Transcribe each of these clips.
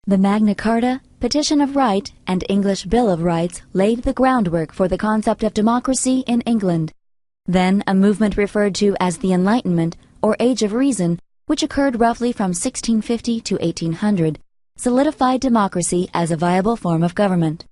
The Magna Carta, Petition of Right, and English Bill of Rights laid the groundwork for the concept of democracy in England. Then a movement referred to as the Enlightenment, or Age of Reason, which occurred roughly from 1650 to 1800, solidified democracy as a viable form of government.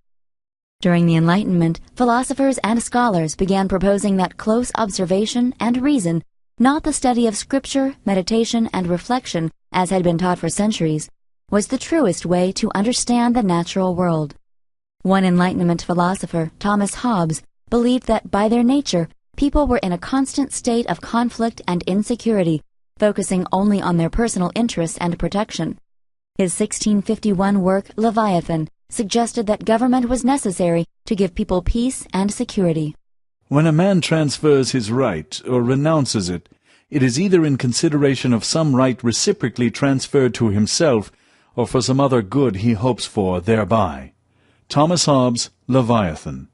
During the Enlightenment, philosophers and scholars began proposing that close observation and reason, not the study of scripture, meditation, and reflection as had been taught for centuries, was the truest way to understand the natural world. One Enlightenment philosopher, Thomas Hobbes, believed that by their nature, people were in a constant state of conflict and insecurity, focusing only on their personal interests and protection. His 1651 work, Leviathan, suggested that government was necessary to give people peace and security. When a man transfers his right or renounces it, it is either in consideration of some right reciprocally transferred to himself or for some other good he hopes for thereby. Thomas Hobbes, Leviathan.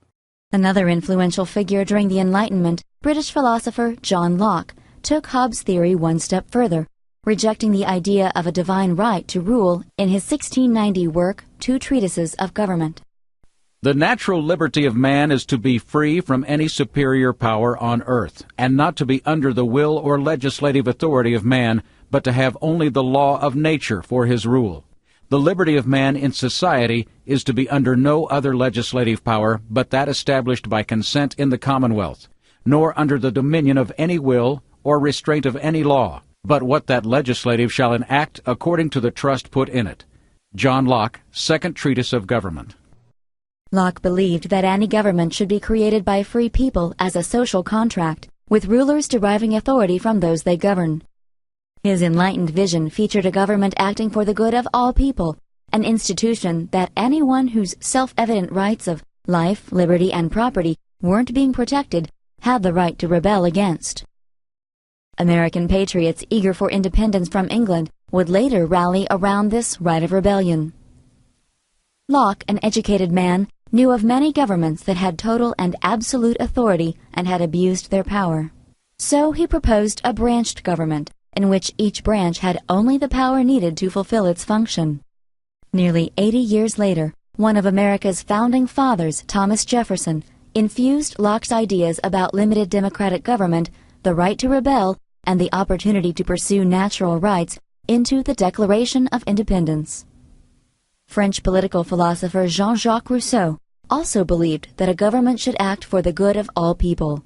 Another influential figure during the Enlightenment, British philosopher John Locke, took Hobbes' theory one step further, rejecting the idea of a divine right to rule in his 1690 work, Two Treatises of Government. The natural liberty of man is to be free from any superior power on earth, and not to be under the will or legislative authority of man, but to have only the law of nature for his rule. The liberty of man in society is to be under no other legislative power but that established by consent in the Commonwealth, nor under the dominion of any will or restraint of any law, but what that legislative shall enact according to the trust put in it. John Locke, Second Treatise of Government. Locke believed that any government should be created by free people as a social contract, with rulers deriving authority from those they govern. His enlightened vision featured a government acting for the good of all people, an institution that anyone whose self-evident rights of life, liberty, and property weren't being protected had the right to rebel against. American patriots eager for independence from England would later rally around this right of rebellion. Locke, an educated man, knew of many governments that had total and absolute authority and had abused their power. So he proposed a branched government, in which each branch had only the power needed to fulfill its function. Nearly 80 years later, one of America's founding fathers, Thomas Jefferson, infused Locke's ideas about limited democratic government, the right to rebel, and the opportunity to pursue natural rights into the Declaration of Independence. French political philosopher Jean-Jacques Rousseau also believed that a government should act for the good of all people.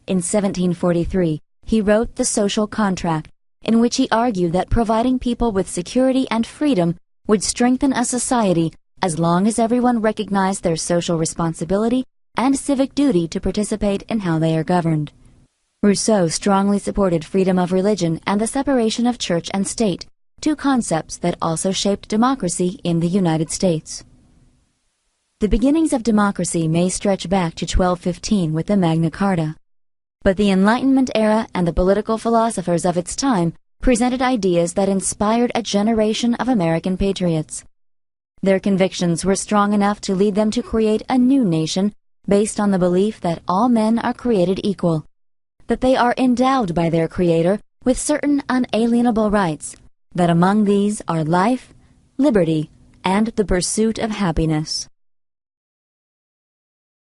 In 1743, he wrote The Social Contract, in which he argued that providing people with security and freedom would strengthen a society as long as everyone recognized their social responsibility and civic duty to participate in how they are governed. Rousseau strongly supported freedom of religion and the separation of church and state, two concepts that also shaped democracy in the United States. The beginnings of democracy may stretch back to 1215 with the Magna Carta. But the Enlightenment era and the political philosophers of its time presented ideas that inspired a generation of American patriots. Their convictions were strong enough to lead them to create a new nation based on the belief that all men are created equal, that they are endowed by their Creator with certain unalienable rights, that among these are life, liberty, and the pursuit of happiness.